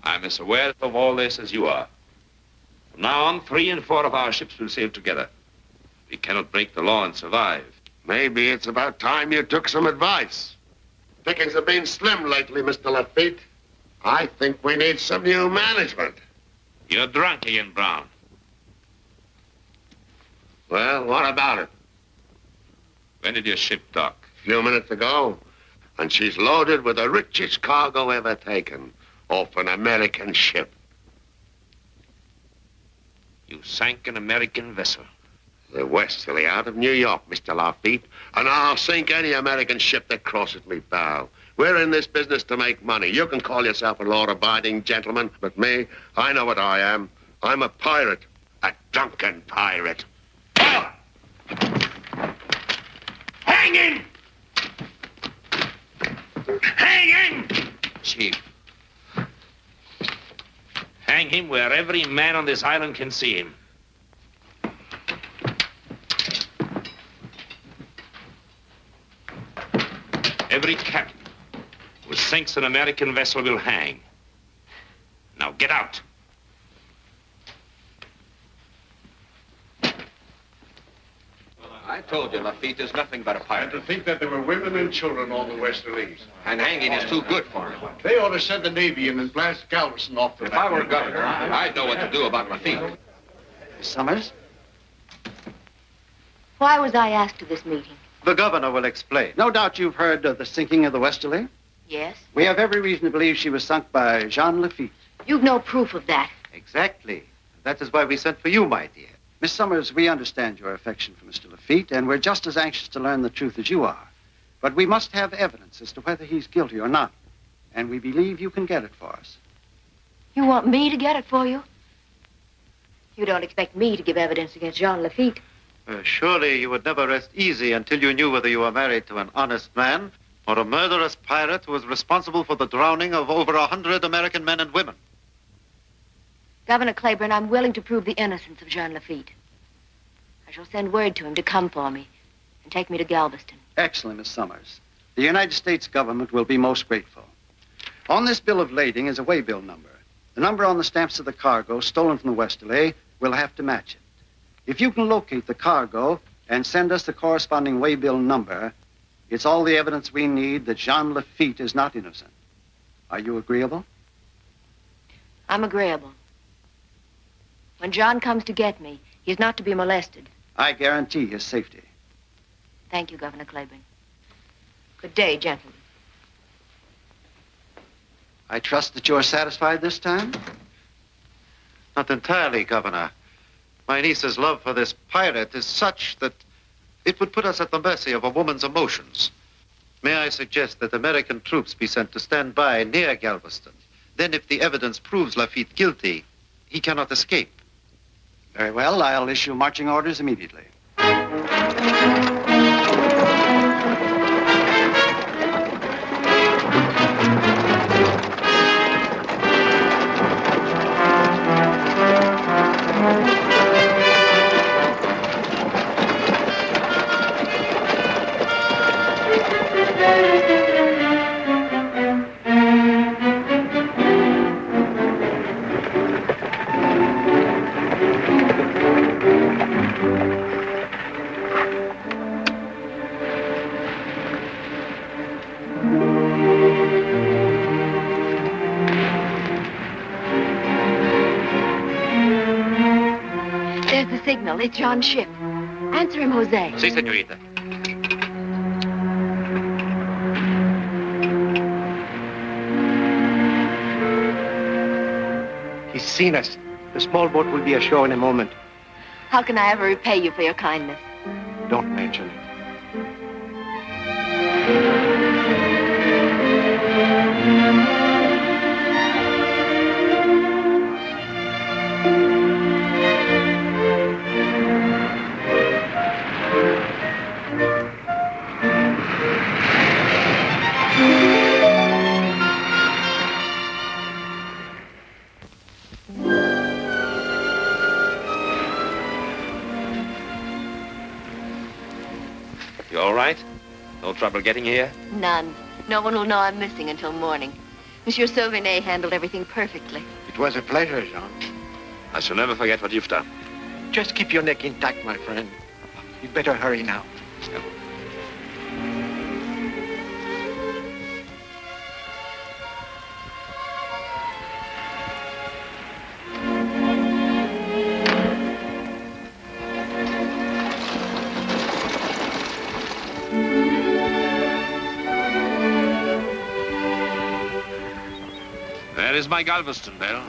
I'm as aware of all this as you are. From now on, 3 and 4 of our ships will sail together. We cannot break the law and survive. Maybe it's about time you took some advice. Pickings have been slim lately, Mr. Lafitte. I think we need some new management. You're drunk again, Brown. Well, what about it? When did your ship dock? A few minutes ago. And she's loaded with the richest cargo ever taken off an American ship. You sank an American vessel. The westerly out of New York, Mr. Lafitte, and I'll sink any American ship that crosses me bow. We're in this business to make money. You can call yourself a law-abiding gentleman, but me, I know what I am. I'm a pirate, a drunken pirate. Hang him! Hang him! Chief. Hang him where every man on this island can see him. Every captain who sinks an American vessel will hang. Now get out. I told you, Lafitte is nothing but a pirate. And to think that there were women and children on the westerlies. And hanging is too good for him. They ought to send the Navy in and blast Galveston off the If I were governor, I'd know what to do about Lafitte. Miss Summers? Why was I asked to this meeting? The governor will explain. No doubt you've heard of the sinking of the Westerly. Yes? We have every reason to believe she was sunk by Jean Lafitte. You've no proof of that. Exactly. That is why we sent for you, my dear. Miss Summers, we understand your affection for Mr. Lafitte, and we're just as anxious to learn the truth as you are. But we must have evidence as to whether he's guilty or not. And we believe you can get it for us. You want me to get it for you? You don't expect me to give evidence against Jean Lafitte. Surely you would never rest easy until you knew whether you were married to an honest man or a murderous pirate who was responsible for the drowning of over 100 American men and women. Governor Claiborne, I'm willing to prove the innocence of Jean Lafitte. I shall send word to him to come for me and take me to Galveston. Excellent, Miss Summers. The United States government will be most grateful. On this bill of lading is a waybill number. The number on the stamps of the cargo stolen from the Westerly will have to match it. If you can locate the cargo and send us the corresponding waybill number, it's all the evidence we need that Jean Lafitte is not innocent. Are you agreeable? I'm agreeable. When John comes to get me, he's not to be molested. I guarantee his safety. Thank you, Governor Claiborne. Good day, gentlemen. I trust that you're satisfied this time? Not entirely, Governor. My niece's love for this pirate is such that it would put us at the mercy of a woman's emotions. May I suggest that American troops be sent to stand by near Galveston? Then if the evidence proves Lafitte guilty, he cannot escape. Very well, I'll issue marching orders immediately. There's the signal. It's John's ship. Answer him, Jose. Si, senorita. He's seen us. The small boat will be ashore in a moment. How can I ever repay you for your kindness? Don't mention it. You all right? No trouble getting here? None. No one will know I'm missing until morning. Monsieur Sauvinet handled everything perfectly. It was a pleasure, Jean. I shall never forget what you've done. Just keep your neck intact, my friend. You'd better hurry now. There is my Galveston bell.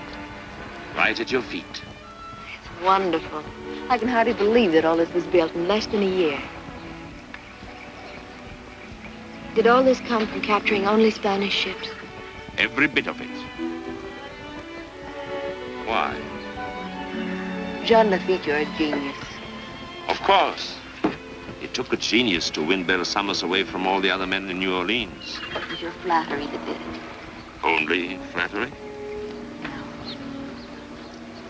Right at your feet. It's wonderful. I can hardly believe that all this was built in less than a year. Did all this come from capturing only Spanish ships? Every bit of it. Why? Jean Lafitte, you're a genius. Of course. It took a genius to win Bill Summers away from all the other men in New Orleans. It was your flattery that did it. Only flattery?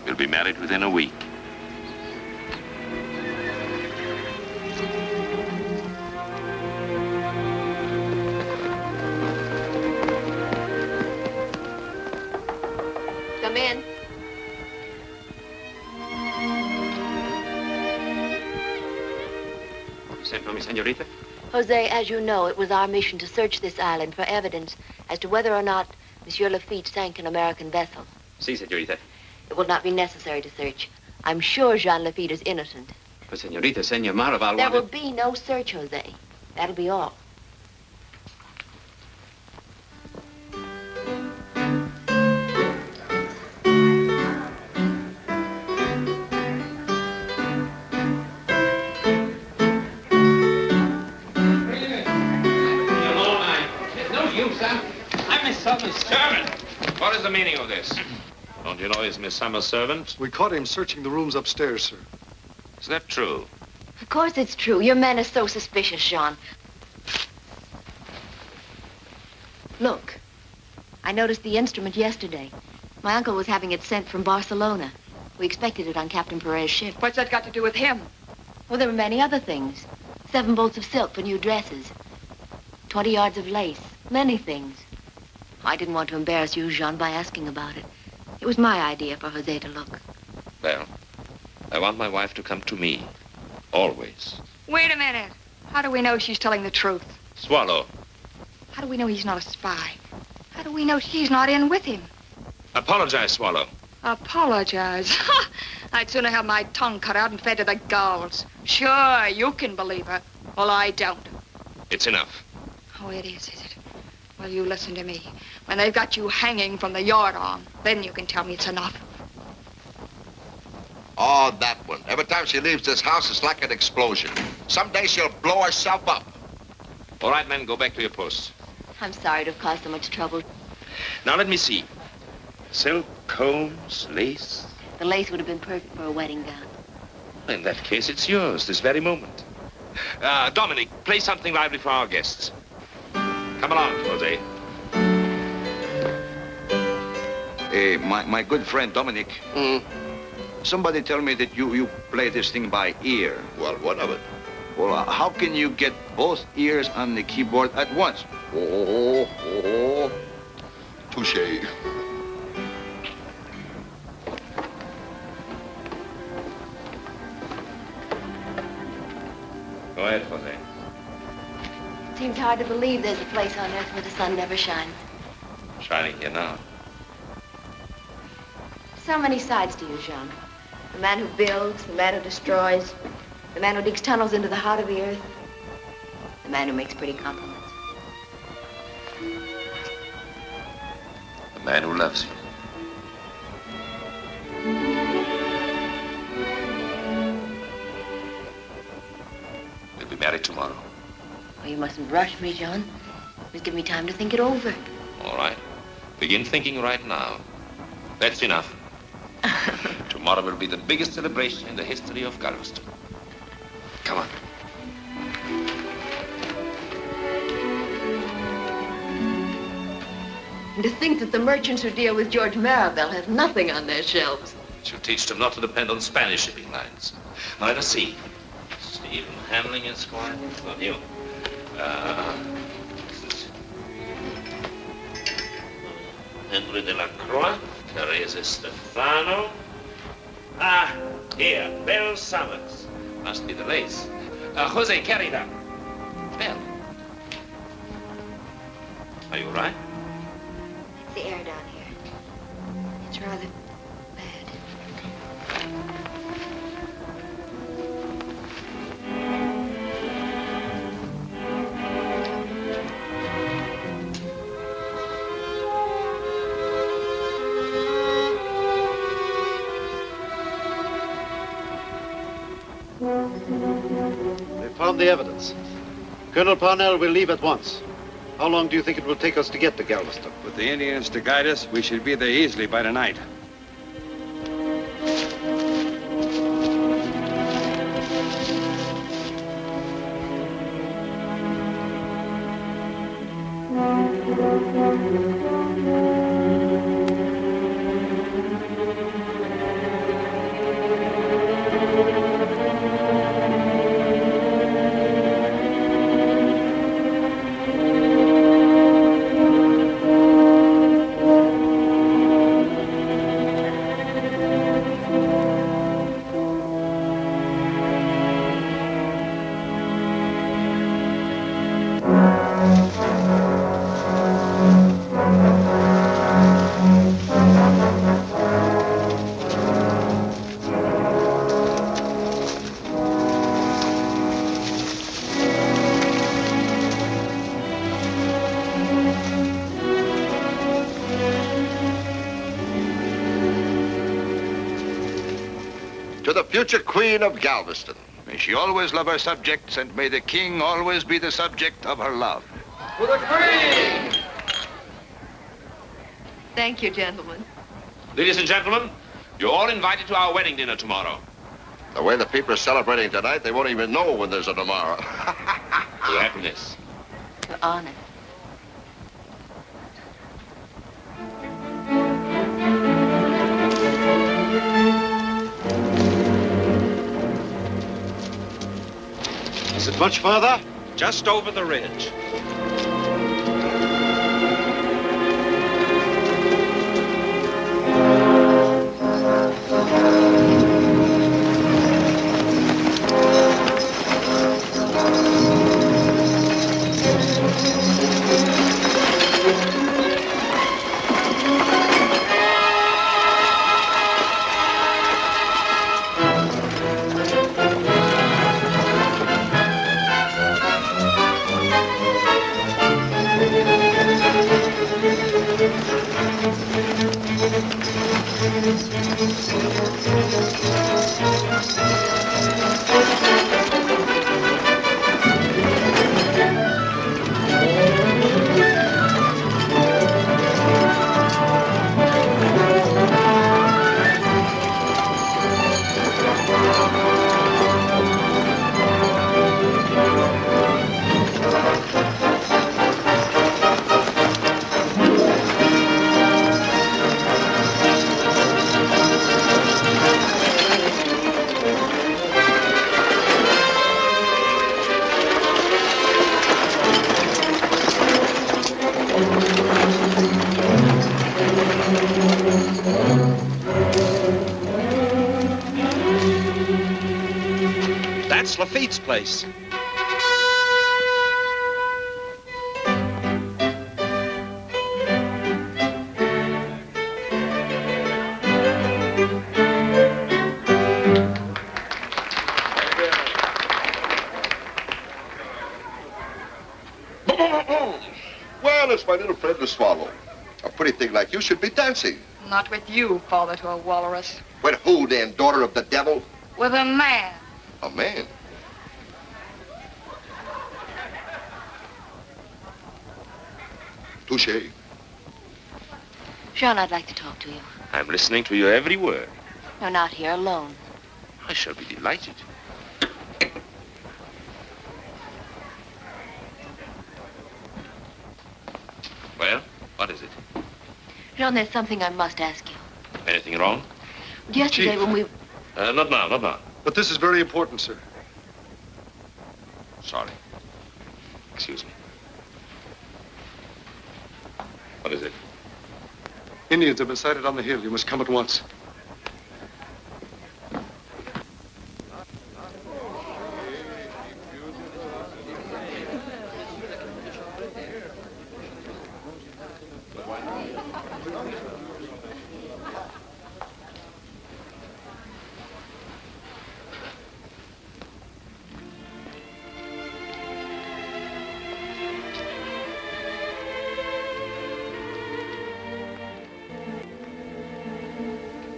We'll be married within a week. Come in. You sent for me, senorita? Jose, as you know, it was our mission to search this island for evidence as to whether or not Monsieur Lafitte sank an American vessel. Si, senorita. It will not be necessary to search. I'm sure Jean Lafitte is innocent. But, senorita, Senor Maraval There will wanted... be no search, Jose. That'll be all. Servant! What is the meaning of this? Don't you know he's Miss Summers' servant? We caught him searching the rooms upstairs, sir. Is that true? Of course it's true. Your man is so suspicious, Jean. Look, I noticed the instrument yesterday. My uncle was having it sent from Barcelona. We expected it on Captain Perez's ship. What's that got to do with him? Well, there were many other things. 7 bolts of silk for new dresses. 20 yards of lace. Many things. I didn't want to embarrass you, Jean, by asking about it. It was my idea for Jose to look. Well, I want my wife to come to me. Always. Wait a minute. How do we know she's telling the truth? Swallow. How do we know he's not a spy? How do we know she's not in with him? Apologize, Swallow. Apologize? I'd sooner have my tongue cut out and fed to the gulls. Sure, you can believe her. Well, I don't. It's enough. Oh, it is it? Well, you listen to me. When they've got you hanging from the yardarm, then you can tell me it's enough. Oh, that one. Every time she leaves this house, it's like an explosion. Someday she'll blow herself up. All right, men, go back to your posts. I'm sorry to have caused so much trouble. Now, let me see. Silk, combs, lace. The lace would have been perfect for a wedding gown. In that case, it's yours this very moment. Dominic, play something lively for our guests. Come along, Jose. Hey, my good friend Dominic. Somebody tell me that you play this thing by ear. Well, what of it? Well, how can you get both ears on the keyboard at once? Oh. Touché. Go ahead, Jose. It seems hard to believe there's a place on earth where the sun never shines. Shining here now. So many sides to you, Jean. The man who builds, the man who destroys, the man who digs tunnels into the heart of the earth, the man who makes pretty compliments. The man who loves you. We'll be married tomorrow. Oh, you mustn't rush me, John. Just give me time to think it over. All right. Begin thinking right now. That's enough. Tomorrow will be the biggest celebration in the history of Galveston. Come on. And to think that the merchants who deal with George Maribel have nothing on their shelves. It should teach them not to depend on Spanish shipping lines. Now, let us see. Steel, Even handling it, Squire? Not you. This is Henry de la Croix, Teresa Stefano. Ah, here, Belle Summers. Must be the lace. Jose, carry that. Belle. Are you all right? It's the air down here. It's rather bad. They found the evidence. Colonel Parnell will leave at once. How long do you think it will take us to get to Galveston? With the Indians to guide us, we should be there easily by tonight. To the future Queen of Galveston. May she always love her subjects, and may the king always be the subject of her love. To the Queen! Thank you, gentlemen. Ladies and gentlemen, you're all invited to our wedding dinner tomorrow. The way the people are celebrating tonight, they won't even know when there's a tomorrow. Your happiness. Your honor. Is it much further? Just over the ridge. That's Lafitte's place. Well, it's my little friend to swallow. A pretty thing like you should be dancing. Not with you, father to a walrus. With who, then, daughter of the devil? With a man. A man? Touché. Jean, I'd like to talk to you. I'm listening to your every word. You're not here alone. I shall be delighted. Well, what is it? Jean, there's something I must ask you. Anything wrong? Yesterday Chief. when we... Not now, not now. But this is very important, sir. Sorry. Excuse me. What is it? Indians have been sighted on the hill. You must come at once.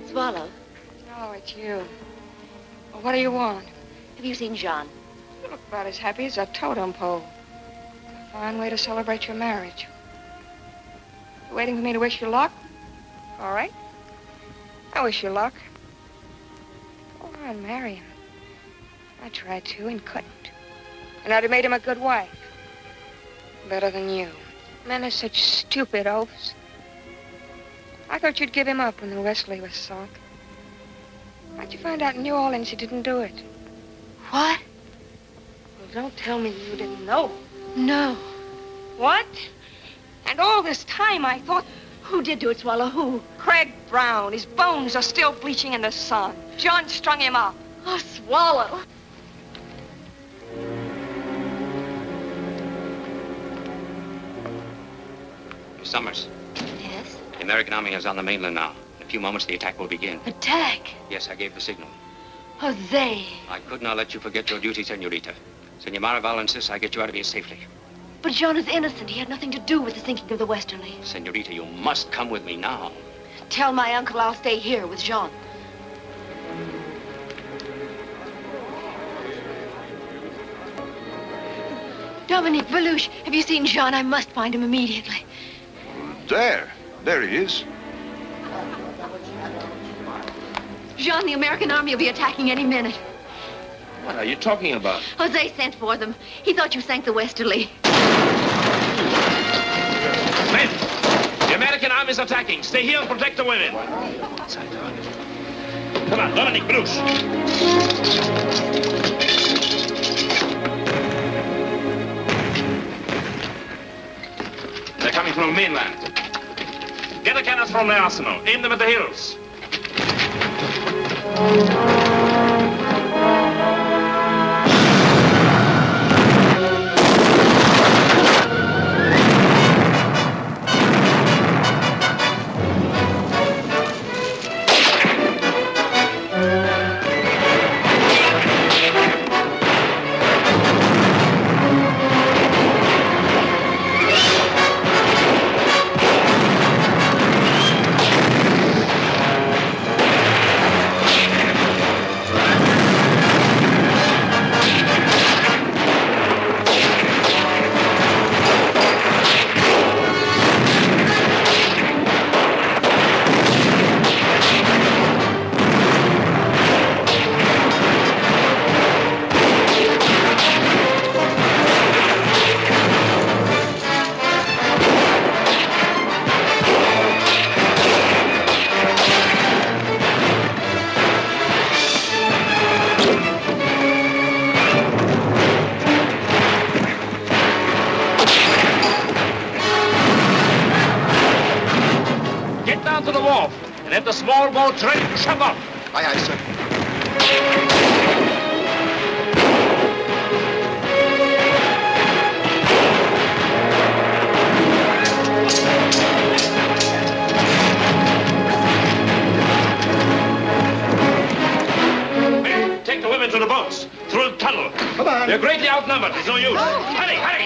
Swallow, Oh, it's you. Well, what do you want? have you seen Jean? You look about as happy as a totem pole. A fine way to celebrate your marriage. You waiting for me to wish you luck? All right. I wish you luck. Go on, marry him. I tried to and couldn't. And I'd have made him a good wife. Better than you. Men are such stupid oafs. I thought you'd give him up when the Wesley was sunk. How'd you find out in New Orleans he didn't do it? What? Well, don't tell me you didn't know. No. What? And all this time I thought... Who did do it, Swallow? Who? Craig Brown. His bones are still bleaching in the sun. John strung him up. Oh, Swallow. Miss Summers. Yes? The American army is on the mainland now. In a few moments, the attack will begin. Attack? Yes, I gave the signal. Jose. I could not let you forget your duty, Senorita. Senor Maraval insists I get you out of here safely. But John is innocent. He had nothing to do with the sinking of the Westerly. Senorita, you must come with me now. Tell my uncle I'll stay here with Jean. Dominique, Valouche, have you seen Jean? I must find him immediately. There he is. Jean, the American army will be attacking any minute. What are you talking about? Jose sent for them. He thought you sank the Westerly. Men, the American army is attacking. Stay here and protect the women. Come on, Dominique, Valouche. They're coming from the mainland. Get the cannons from the arsenal. Aim them at the hills. To the wharf and have the small boats ready to shove off. Aye, aye, sir. Men, take the women to the boats. Through the tunnel. Come on. They're greatly outnumbered. There's no use. Hurry, hurry.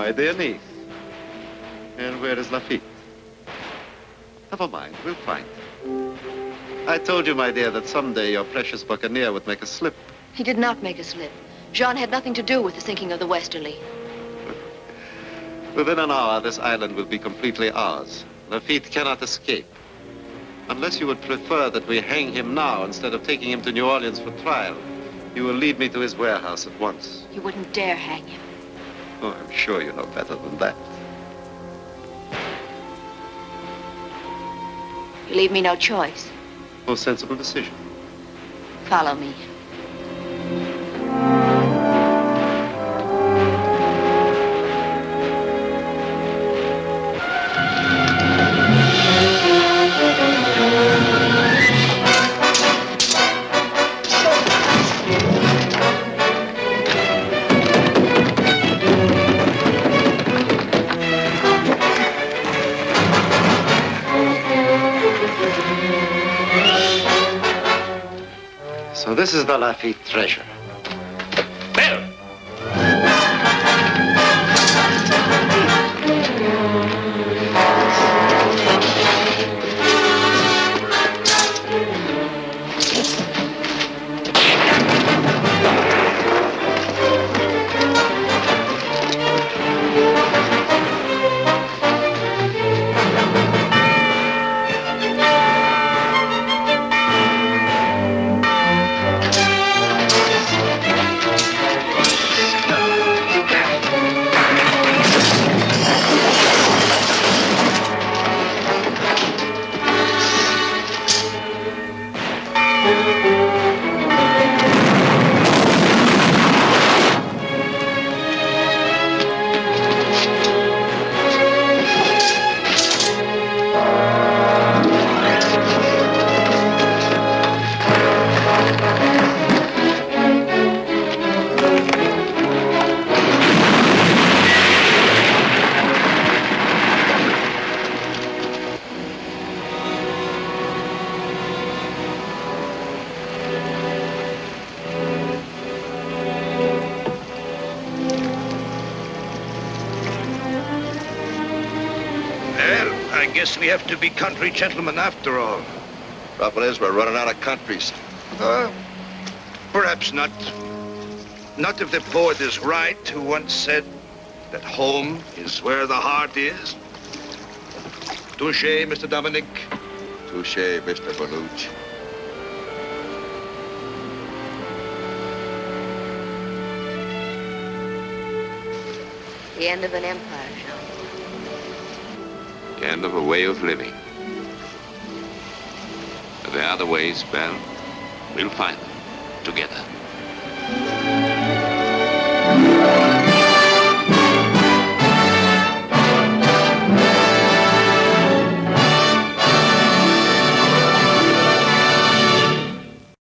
My dear niece. And where is Lafitte? Never mind, we'll find him. I told you, my dear, that someday your precious Buccaneer would make a slip. He did not make a slip. Jean had nothing to do with the sinking of the Westerly. Within an hour, this island will be completely ours. Lafitte cannot escape. Unless you would prefer that we hang him now instead of taking him to New Orleans for trial, you will lead me to his warehouse at once. You wouldn't dare hang him. Oh, I'm sure you know better than that. You leave me no choice. Most sensible decision. Follow me. So this is the Lafitte treasure. Bill! I guess we have to be country gentlemen after all. Trouble is, we're running out of countries. Perhaps not. Not if the poet is right who once said that home is where the heart is. Touché, Mr. Dominic. Touché, Mr. Baluch. The end of an empire, Jean. The end of a way of living. But there are other ways, Belle. We'll find them together.